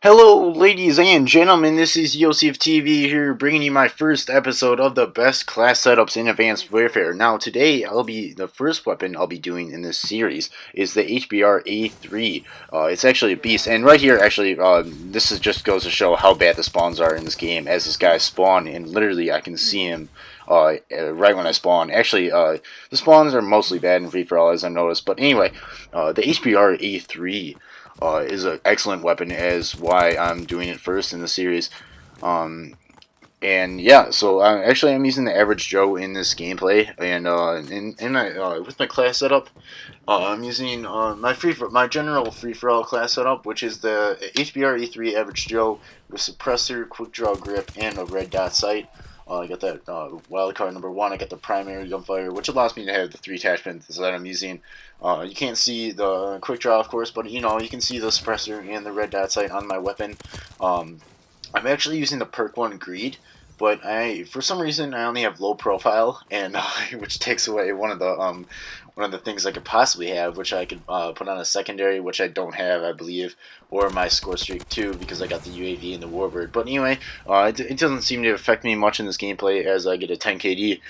Hello, ladies and gentlemen. This is Yosef TV here, bringing you my first episode of the best class setups in Advanced Warfare. Now, today, the first weapon I'll be doing in this series is the HBRa3. It's actually a beast, and right here, actually, this is just goes to show how bad the spawns are in this game. As this guy spawn, and literally, I can see him right when I spawn. Actually, the spawns are mostly bad in free for all, as I noticed. But anyway, the HBRa3 is an excellent weapon, as why I'm doing it first in the series. Um, and yeah, so actually I'm using the average Joe in this gameplay, and with my class setup, I'm using my general free for all class setup, which is the HBRe3 average Joe with suppressor, quick draw grip, and a red dot sight. I got that wildcard number 1. I got the primary gunfire, which allows me to have the 3 attachments that I'm using. You can't see the quick draw, of course, but you can see the suppressor and the red dot sight on my weapon. I'm actually using the perk 1 greed, but for some reason I only have low profile, and which takes away one of the things I could possibly have, which I could put on a secondary, which I don't have, I believe, or my score streak too, because I got the UAV and the Warbird. But anyway, it doesn't seem to affect me much in this gameplay, as I get a 10 KD.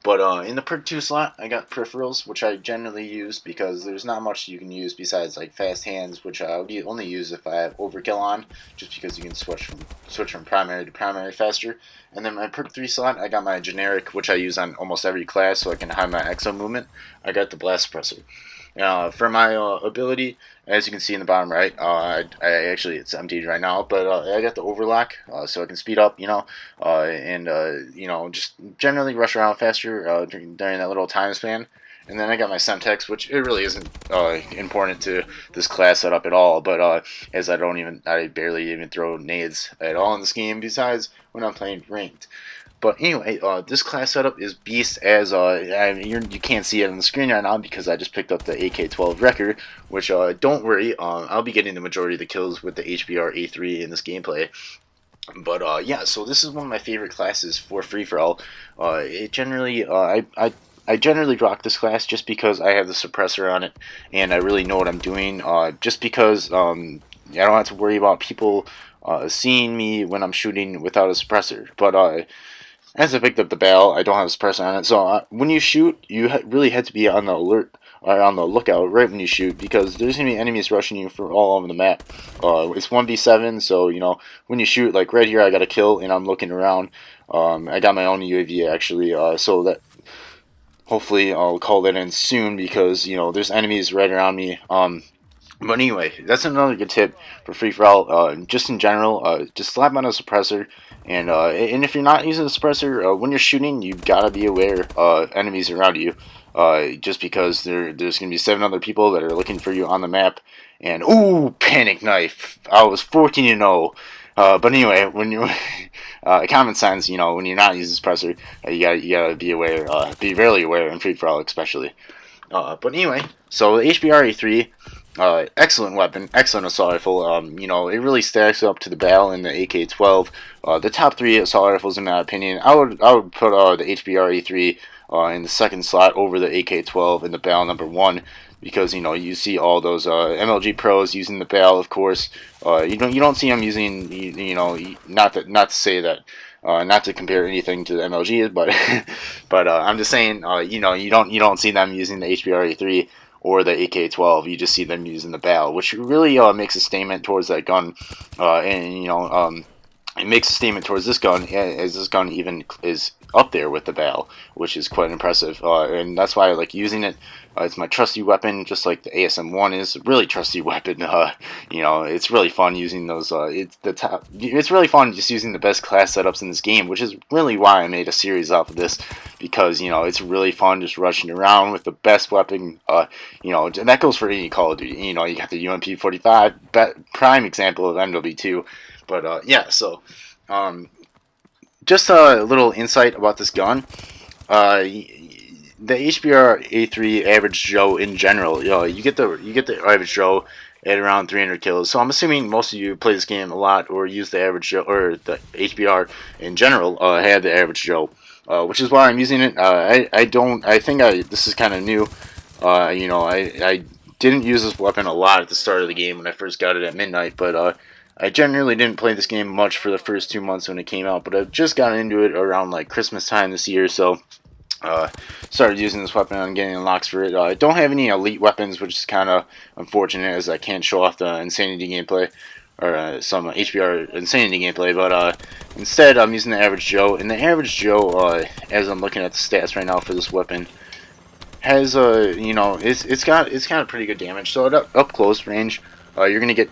But in the perk 2 slot, I got peripherals, which I generally use because there's not much you can use besides like fast hands, which I would only use if I have overkill on, just because you can switch from primary to primary faster. And then my perk 3 slot, I got my generic, which I use on almost every class, so I can hide my exo movement. I got the blast suppressor. For my ability, as you can see in the bottom right, actually it's emptied right now, but I got the overlock, so I can speed up, just generally rush around faster during that little time span. And then I got my Semtex, which it really isn't important to this class setup at all, but as I barely even throw nades at all in this game, besides when I'm playing ranked. But anyway, this class setup is beast, as you can't see it on the screen right now because I just picked up the AK-12 record, which don't worry, I'll be getting the majority of the kills with the HBRa3 in this gameplay. But yeah, so this is one of my favorite classes for free for all. It generally, I generally rock this class just because I have the suppressor on it, and I really know what I'm doing. Just because I don't have to worry about people seeing me when I'm shooting without a suppressor. But as I picked up the barrel, I don't have a suppressor on it, so when you shoot, you really had to be on the alert or on the lookout right when you shoot, because there's gonna be enemies rushing you from all over the map. It's 1v7, so when you shoot, like right here, I got a kill and I'm looking around. I got my own UAV actually, so that hopefully I'll call that in soon, because there's enemies right around me. But anyway, that's another good tip for free for all. Just in general, just slap on a suppressor, and if you're not using a suppressor, when you're shooting, you gotta be aware enemies around you. Just because there's gonna be 7 other people that are looking for you on the map, and ooh, panic knife! I was 14-0. But anyway, when you common sense, when you're not using suppressor, you gotta be aware, be really aware in free for all especially. But anyway, so the HBRe3. Excellent weapon, excellent assault rifle. It really stacks up to the BAL and the AK-12. The top 3 assault rifles, in my opinion, I would put the HBRe3 in the second slot over the AK-12 and the BAL number 1, because you see all those MLG pros using the BAL, of course. You don't see them using not to say that. Not to compare anything to the MLG, but I'm just saying, you don't see them using the HBRe3 or the AK-12. You just see them using the BAL, which really makes a statement towards that gun, it makes a statement towards this gun, as this gun even is up there with the BAL, which is quite impressive, and that's why I like using it. It's my trusty weapon, just like the ASM-1 is a really trusty weapon. It's really fun using those. It's really fun just using the best class setups in this game, which is really why I made a series off of this, because it's really fun just rushing around with the best weapon. And that goes for any Call of Duty. You got the UMP-45, prime example of MW2. But yeah, so just a little insight about this gun. The HBRa3 average Joe in general, you get the average Joe at around 300 kills. So I'm assuming most of you play this game a lot or use the average Joe, or the HBR in general have the average Joe, which is why I'm using it. This is kind of new. I didn't use this weapon a lot at the start of the game when I first got it at midnight, but I generally didn't play this game much for the first 2 months when it came out, but I've just gotten into it around like Christmas time this year, so started using this weapon and getting unlocks for it. I don't have any elite weapons, which is kind of unfortunate, as I can't show off the Insanity gameplay or some HBR Insanity gameplay, but instead I'm using the Average Joe, and the Average Joe, as I'm looking at the stats right now for this weapon, has you know, it's got pretty good damage. So at up close range, you're gonna get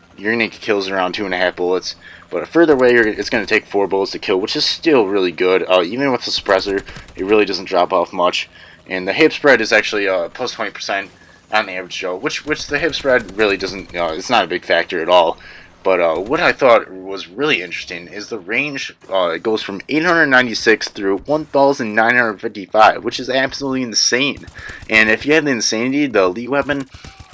kills around 2.5 bullets, but further away it's gonna take 4 bullets to kill, which is still really good. Even with the suppressor, it really doesn't drop off much. And the hip spread is actually plus 20% on the Average Joe, which the hip spread really doesn't, it's not a big factor at all. But what I thought was really interesting is the range. It goes from 896 through 1,955, which is absolutely insane. And if you have the Insanity, the elite weapon,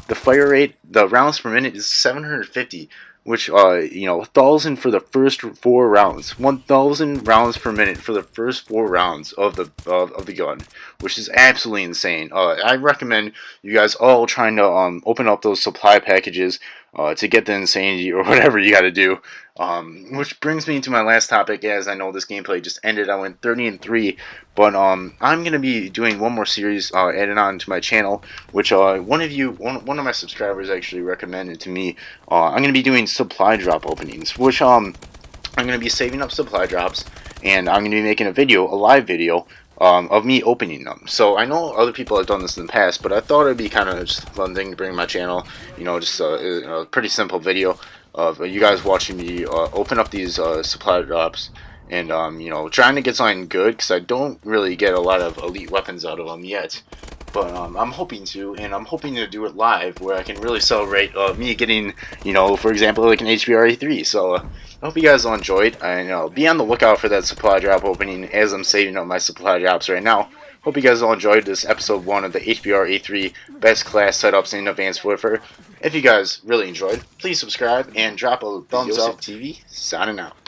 the fire rate, the rounds per minute is 750, which you know, 1,000 for the first 4 rounds, 1,000 rounds per minute for the first 4 rounds of the gun, which is absolutely insane. I recommend you guys all trying to open up those supply packages to get the Insanity or whatever you got to do. Which brings me to my last topic, as I know this gameplay just ended. I went 30-3, but I'm gonna be doing one more series added on to my channel, which one of my subscribers actually recommended to me. I'm gonna be doing supply drop openings, which I'm gonna be saving up supply drops, and I'm gonna be making a live video of me opening them. So I know other people have done this in the past, but I thought it'd be kind of just a fun thing to bring to my channel. You know, just a pretty simple video of you guys watching me open up these supply drops, and you know, trying to get something good, because I don't really get a lot of elite weapons out of them yet. But I'm hoping to, and I'm hoping to do it live, where I can really celebrate me getting, you know, for example, like an HBRa3. So I hope you guys will enjoy it, and be on the lookout for that supply drop opening, as I'm saving up my supply drops right now. Hope you guys all enjoyed this episode 1 of the HBRa3 Best Class Setups in Advanced Warfare. If you guys really enjoyed, please subscribe and drop a thumbs up. TV, signing out.